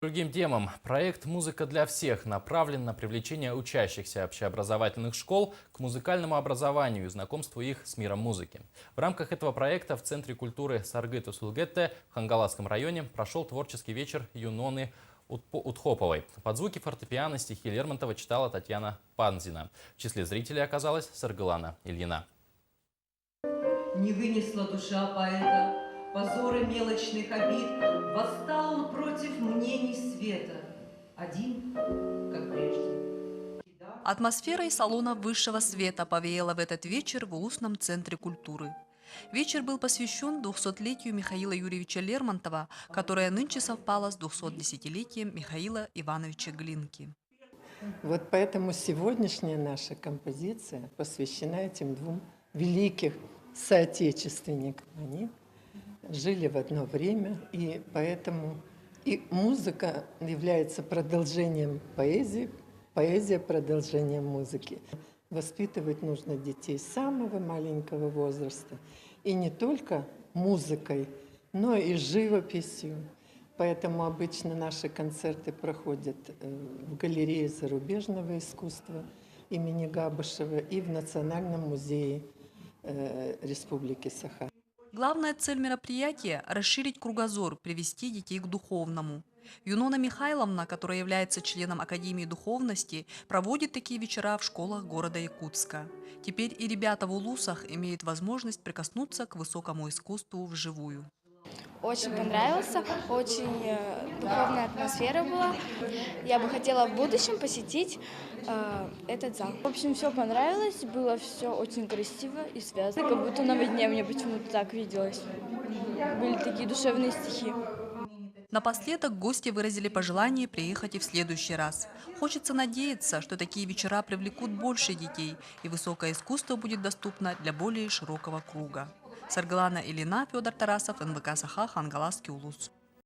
Другим темам. Проект «Музыка для всех» направлен на привлечение учащихся общеобразовательных школ к музыкальному образованию и знакомству их с миром музыки. В рамках этого проекта в Центре культуры Саргыты Сулгетте в Хангаласском районе прошел творческий вечер Юноны Утхоповой. Под звуки фортепиано стихи Лермонтова читала Татьяна Панзина. В числе зрителей оказалась Саргылана Ильина. Не вынесла душа поэта позоры мелочных обид, восстал он против мнений света, один, как прежде. Атмосферой салона высшего света повеяло в этот вечер в Улусном центре культуры. Вечер был посвящен 200-летию Михаила Юрьевича Лермонтова, которое нынче совпало с 210-летием Михаила Ивановича Глинки. Вот поэтому сегодняшняя наша композиция посвящена этим двум великих соотечественникам. Они жили в одно время, и поэтому и музыка является продолжением поэзии, поэзия продолжением музыки. Воспитывать нужно детей с самого маленького возраста. И не только музыкой, но и живописью. Поэтому обычно наши концерты проходят в галерее зарубежного искусства имени Габышева и в Национальном музее Республики Саха. Главная цель мероприятия – расширить кругозор, привести детей к духовному. Юнона Михайловна, которая является членом Академии духовности, проводит такие вечера в школах города Якутска. Теперь и ребята в Улусах имеют возможность прикоснуться к высокому искусству вживую. Очень понравился, очень духовная атмосфера была. Я бы хотела в будущем посетить этот зал. В общем, все понравилось, было все очень красиво и связано. Как будто на войне мне почему-то так виделось. Были такие душевные стихи. Напоследок гости выразили пожелание приехать и в следующий раз. Хочется надеяться, что такие вечера привлекут больше детей, и высокое искусство будет доступно для более широкого круга. Саргылана Ильина, Федор Тарасов, НВК Саха, Хангаласский улус.